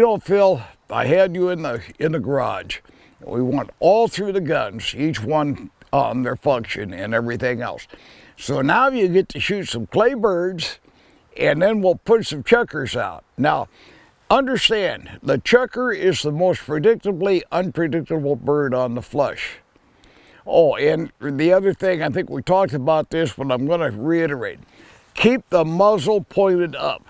know, Phil, I had you in the garage. We went all through the guns, each one their function and everything else. So now you get to shoot some clay birds, and then we'll put some chukars out. Now, understand, the chukar is the most predictably unpredictable bird on the flush. Oh, and the other thing, I think we talked about this, but I'm going to reiterate. Keep the muzzle pointed up.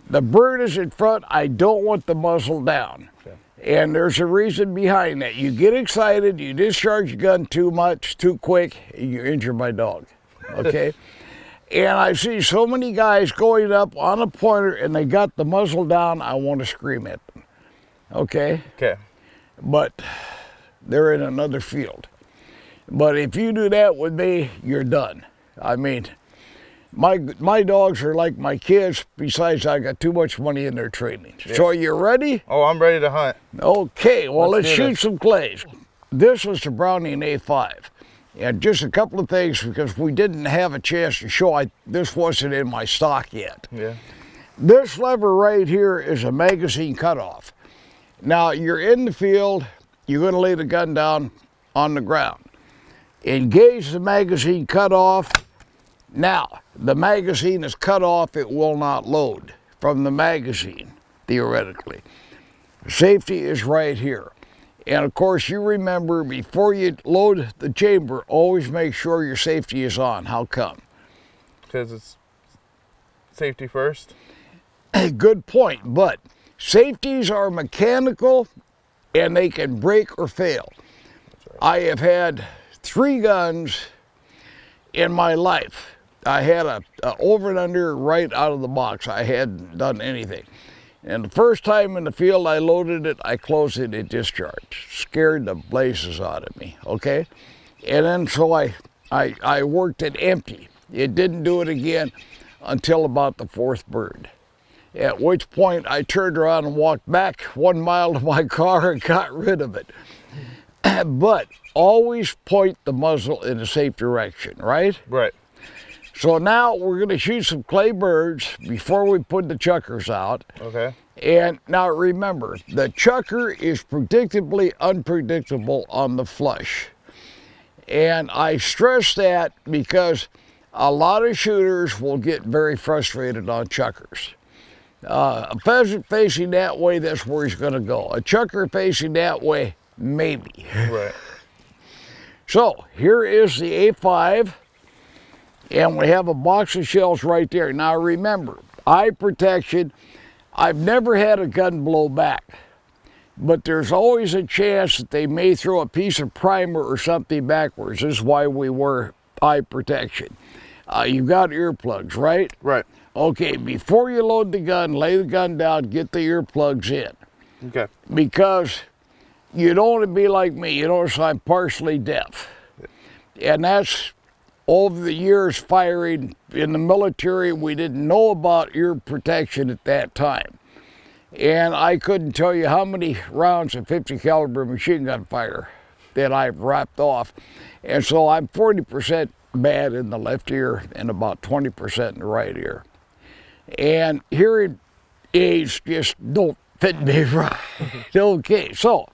The bird is in front, I don't want the muzzle down. Okay. And there's a reason behind that. You get excited, you discharge your gun too much, too quick, you injure my dog, okay? And I see so many guys going up on a pointer and they got the muzzle down, I want to scream at them, okay? Okay. But they're in another field. But if you do that with me, you're done. I mean, my dogs are like my kids, besides I got too much money in their training. Yeah. So you ready? Oh, I'm ready to hunt. Okay, well, let's shoot some clays. This was the Browning A5. And just a couple of things, because we didn't have a chance to show, this wasn't in my stock yet. Yeah. This lever right here is a magazine cutoff. Now, you're in the field, you're going to lay the gun down on the ground. Engage the magazine cutoff. Now, the magazine is cut off, it will not load from the magazine, theoretically. Safety is right here. And of course, you remember, before you load the chamber, always make sure your safety is on. How come? Because it's safety first. Good point, but safeties are mechanical and they can break or fail. That's right. I have had 3 guns in my life. I had a over and under right out of the box. I hadn't done anything. And the first time in the field I loaded it, I closed it, it discharged. Scared the blazes out of me, okay? And then so I worked it empty. It didn't do it again until about the 4th bird. At which point I turned around and walked back 1 mile to my car and got rid of it. But always point the muzzle in a safe direction, right? Right. So now we're going to shoot some clay birds before we put the chukars out. Okay. And now remember, the chukar is predictably unpredictable on the flush. And I stress that because a lot of shooters will get very frustrated on chukars. A pheasant facing that way, that's where he's going to go. A chukar facing that way, maybe. Right. So here is the A5. And we have a box of shells right there. Now remember, eye protection, I've never had a gun blow back, but there's always a chance that they may throw a piece of primer or something backwards. This is why we wear eye protection. You've got earplugs, right? Right. Okay, before you load the gun, lay the gun down, get the earplugs in. Okay. Because you don't want to be like me. You notice I'm partially deaf. And that's over the years firing in the military. We didn't know about ear protection at that time. And I couldn't tell you how many rounds of 50 caliber machine gun fire that I've wrapped off. And so I'm 40% bad in the left ear and about 20% in the right ear. And hearing aids just don't fit me right. Okay, so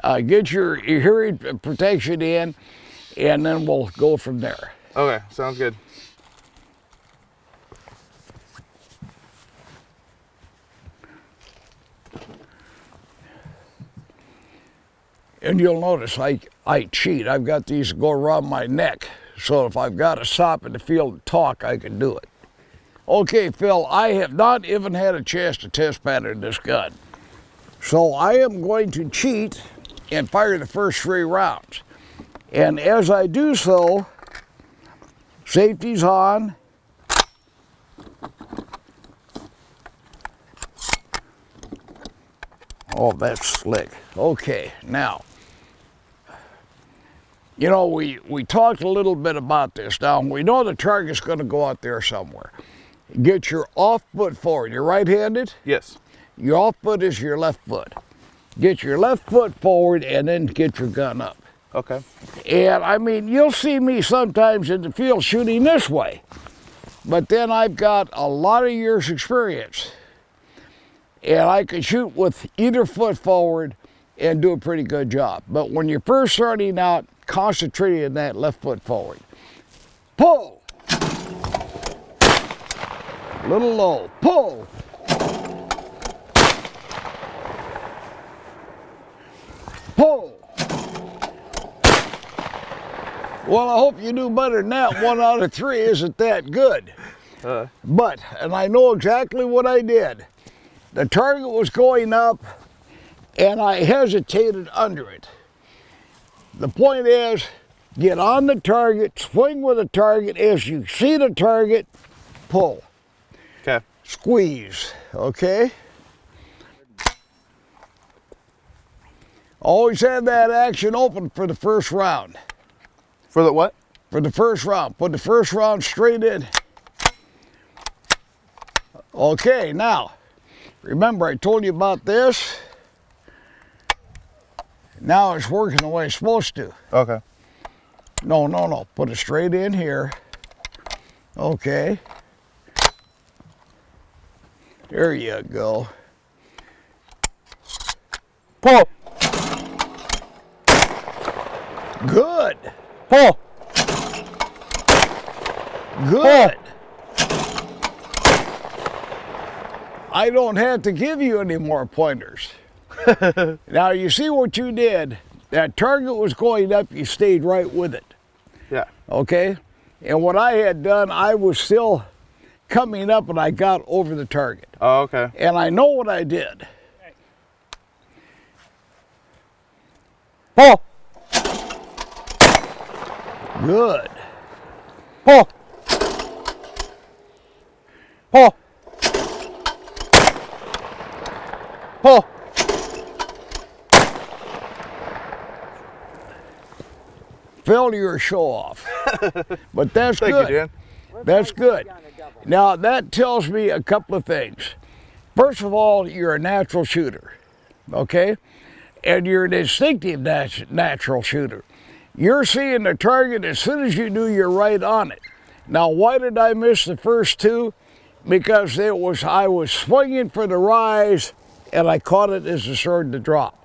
get your hearing protection in, and then we'll go from there. Okay, sounds good. And you'll notice I cheat. I've got these go around my neck, so if I've got to stop in the field and talk, I can do it. Okay, Phil, I have not even had a chance to test pattern this gun. So I am going to cheat and fire the first 3 rounds. And as I do so, safety's on. Oh, that's slick. Okay, now, you know, we talked a little bit about this. Now, we know the target's going to go out there somewhere. Get your off foot forward. You're right-handed? Yes. Your off foot is your left foot. Get your left foot forward and then get your gun up. Okay. And I mean, you'll see me sometimes in the field shooting this way, but then I've got a lot of years experience. and I can shoot with either foot forward and do a pretty good job. But when you're first starting out, concentrate on that left foot forward. Pull. A little low. Pull. Pull. Well, I hope you do better than that. 1 out of 3 isn't that good. But, and I know exactly what I did. The target was going up, and I hesitated under it. The point is, get on the target, swing with the target. As you see the target, pull. Okay. Squeeze, okay? Always have that action open for the first round. For the what? For the first round. Put the first round straight in. Okay, now, remember I told you about this? Now it's working the way it's supposed to. Okay. No. Put it straight in here. Okay. There you go. Pull. Good. Pull. Good. I don't have to give you any more pointers. Now you see what you did. That target was going up, you stayed right with it. Yeah. Okay? And what I had done, I was still coming up and I got over the target. Oh, okay. And I know what I did. Pull. Good. Pull. Pull. Pull. Failure or show off. But that's Thank good. you, Dan. That's good. Now that tells me a couple of things. First of all, you're a natural shooter, okay? And you're an instinctive natural shooter. You're seeing the target as soon as you do, you're right on it. Now, why did I miss the first 2? Because I was swinging for the rise, and I caught it as it started to drop.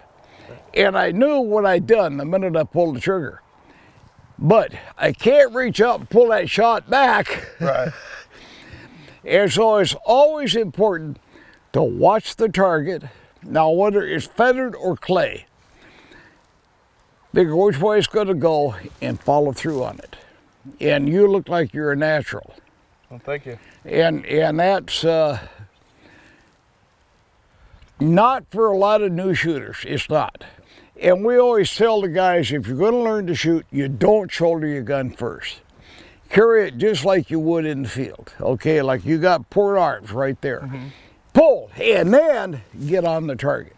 And I knew what I'd done the minute I pulled the trigger. But I can't reach up and pull that shot back. Right. And so it's always important to watch the target. Now, whether it's feathered or clay, figure which way it's going to go and follow through on it. And you look like you're a natural. Well, thank you. And that's not for a lot of new shooters. It's not. And we always tell the guys, if you're going to learn to shoot, you don't shoulder your gun first. Carry it just like you would in the field, okay? Like you got port arms right there. Mm-hmm. Pull, and then get on the target.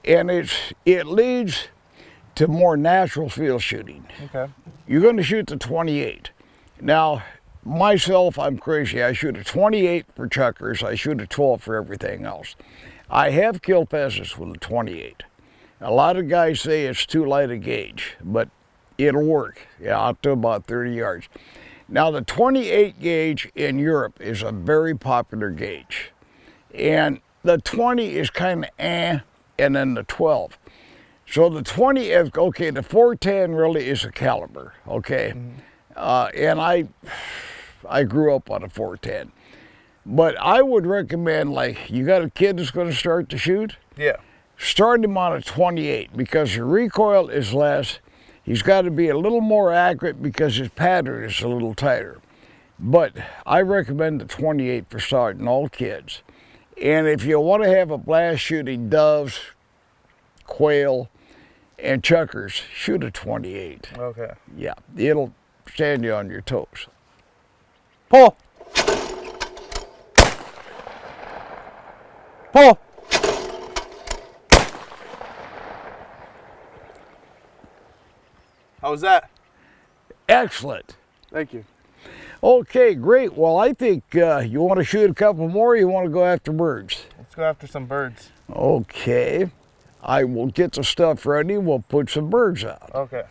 And it leads to more natural field shooting. Okay. You're going to shoot the 28. Now, myself, I'm crazy. I shoot a 28 for chukars. I shoot a 12 for everything else. I have killed pheasants with a 28. A lot of guys say it's too light a gauge, but it'll work, out to about 30 yards. Now, the 28 gauge in Europe is a very popular gauge. And the 20 is kind of and then the 12. So the 20 is, okay, the 410 really is a caliber, okay? Mm-hmm. And I grew up on a 410. But I would recommend, like, you got a kid that's going to start to shoot? Yeah. Start him on a 28 because the recoil is less. He's got to be a little more accurate because his pattern is a little tighter. But I recommend the 28 for starting all kids. And if you want to have a blast shooting doves, quail, and chukars, shoot a 28. Okay. Yeah, it'll stand you on your toes. Pull. Pull. How was that? Excellent. Thank you. Okay, great. Well, I think you want to shoot a couple more, or you want to go after birds? Let's go after some birds. Okay. I will get the stuff ready. We'll put some birds out. Okay.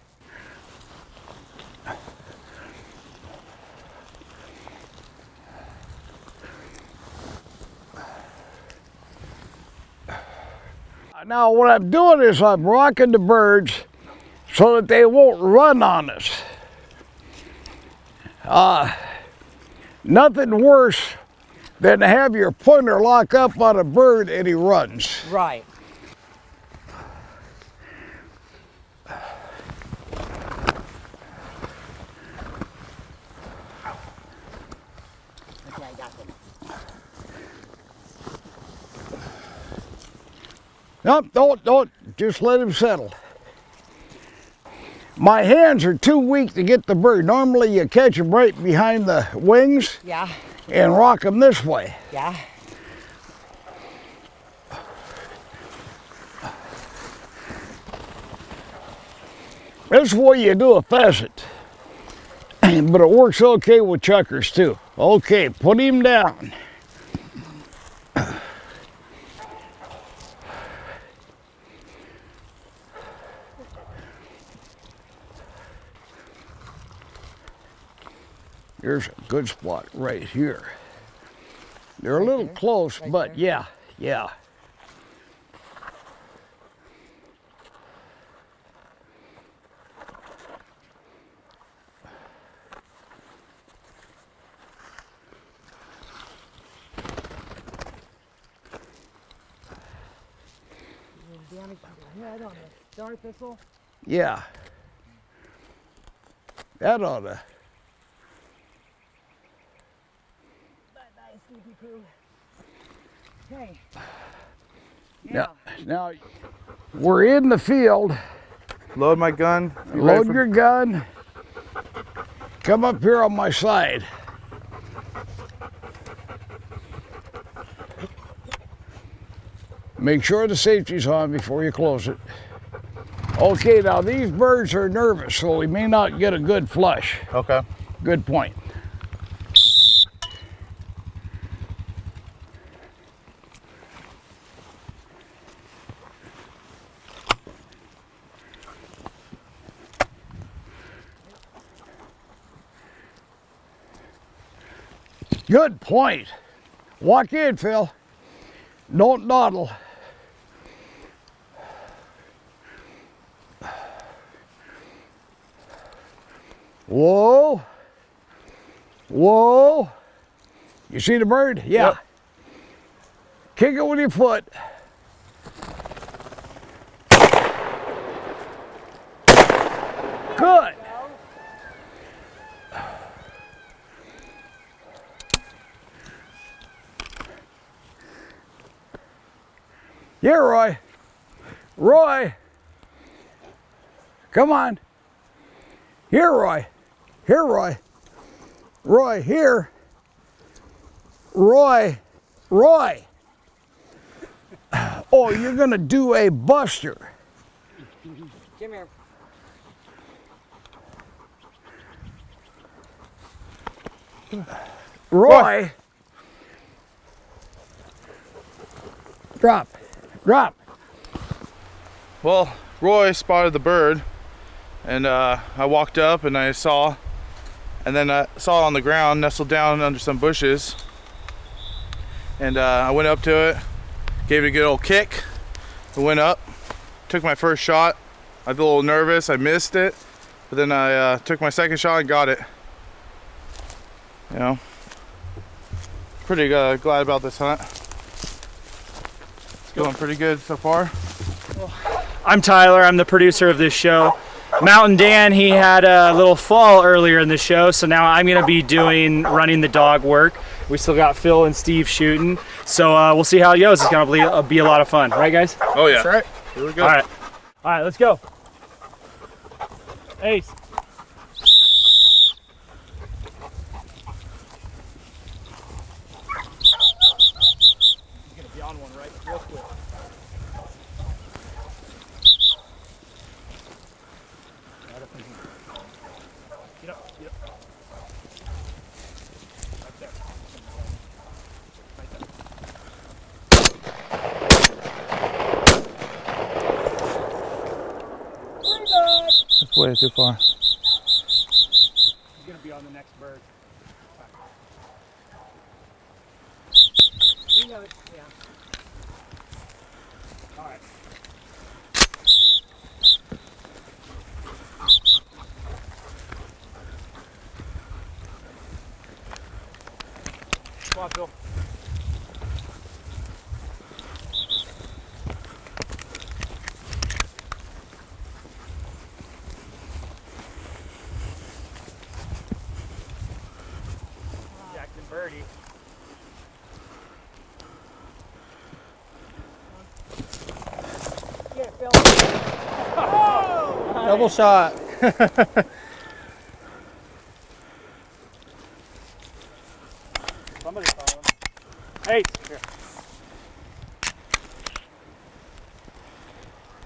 Now what I'm doing is I'm rocking the birds so that they won't run on us. Nothing worse than to have your pointer lock up on a bird and he runs. Right. Okay, I got them. Nope, don't. Just let him settle. My hands are too weak to get the bird. Normally you catch him right behind the wings Yeah. and rock him this way. Yeah. This is the way you do a pheasant. But it works okay with chukars too. Okay, put him down. Here's a good spot right here. They're a little close, but yeah. Damage to the head on the star thistle. Yeah. That oughta. Bye-bye, sneaky poo. Okay. Now, we're in the field. Load my gun. Load your gun. Come up here on my side. Make sure the safety's on before you close it. Okay, now these birds are nervous, so we may not get a good flush. Okay. Good point. Good point. Walk in, Phil. Don't dawdle. Whoa. Whoa. You see the bird? Yeah. Yep. Kick it with your foot. Good. Yeah, Roy. Roy. Come on. Here, Roy. Here, Roy. Roy, here. Roy. Roy. Oh, you're going to do a buster. Come here. Roy. Drop. Drop. Well, Roy spotted the bird, and I walked up and I saw, and then I saw it on the ground, nestled down under some bushes, and I went up to it, gave it a good old kick, I went up, took my first shot. I was a little nervous, I missed it, but then I took my second shot and got it. You know, pretty glad about this hunt. It's going pretty good so far. I'm Tyler, I'm the producer of this show. Mountain Dan, he had a little fall earlier in the show, so now I'm gonna be running the dog work. We still got Phil and Steve shooting, so we'll see how it goes. It's gonna be a lot of fun, right guys? Oh yeah. That's right. Here we go. All right, let's go. Ace. He's gonna be on one right real quick. Get up, get up. Right there. Right there. That's way too far. He's gonna be on the next bird. You know it, yeah. All right. Double shot. Somebody's following. Hey, here.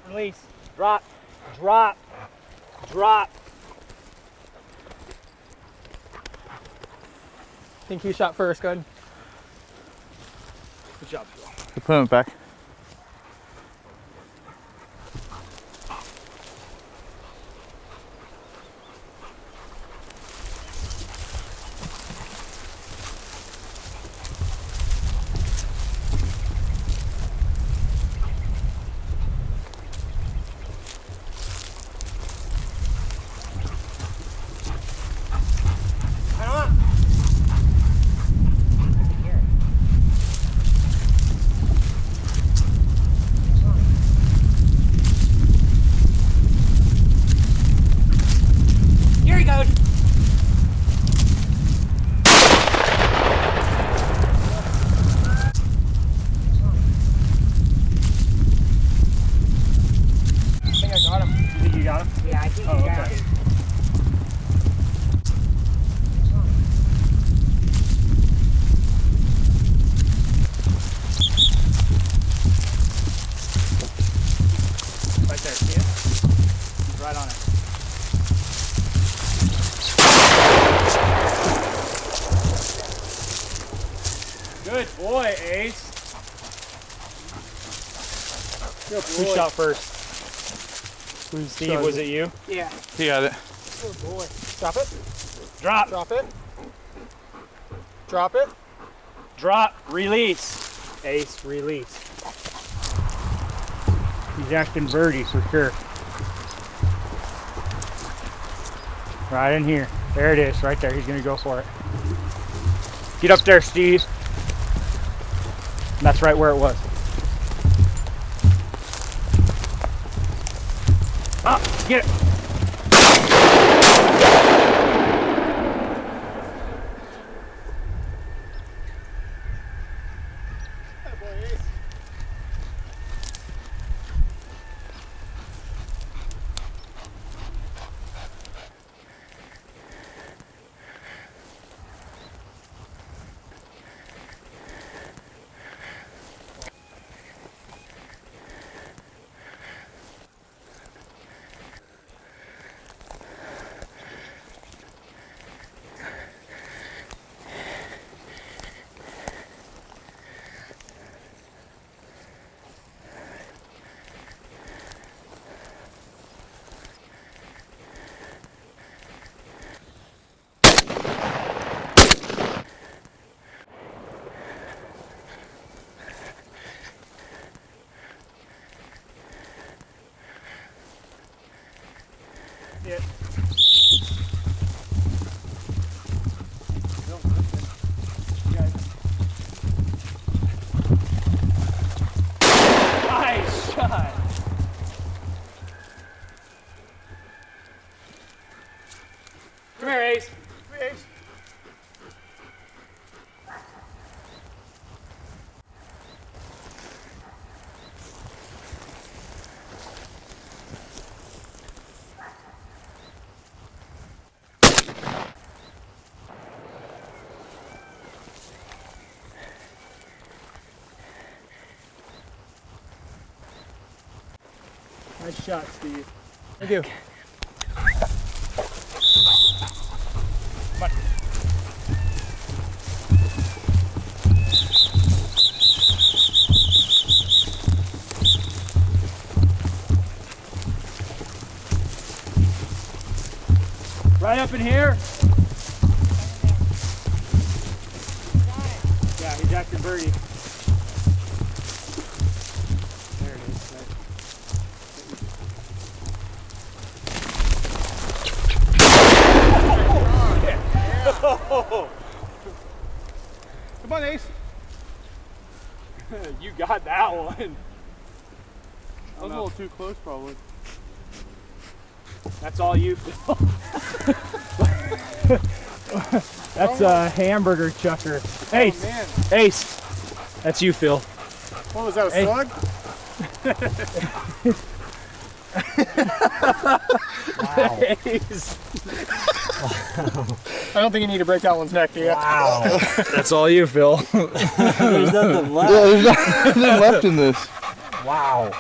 Release. Drop. Drop. Drop. Think you shot first, good. Good job, Phil. You put him back. Here he goes. I think I got him. You think you got him? Yeah, I think Oh, I got okay. him. Right there, see it? He's right on it. Good boy, Ace. Who shot first? Steve, was it you? Yeah. He got it. Good boy. Drop it. Drop. Drop it. Drop it. Drop. Release. Ace, release. He's acting birdie for sure. Right in here. There it is, right there. He's gonna go for it. Get up there, Steve. And that's right where it was. Up, get it. Yeah. Nice shot. Come here, Ace. Come here, Ace. Nice shot, Steve. Thank you. Come on. Right up in here. Yeah, he's acting birdie. There it is. Right. Come on, Ace. You got that one. That was a little too close, probably. That's all you, Phil. That's a hamburger chucker. Ace, man. Ace. That's you, Phil. What was that, a Hey. slug? I don't think you need to break that one's neck, do you? Wow. That's all you, Phil. There's nothing left. Yeah, there's nothing left in this. Wow.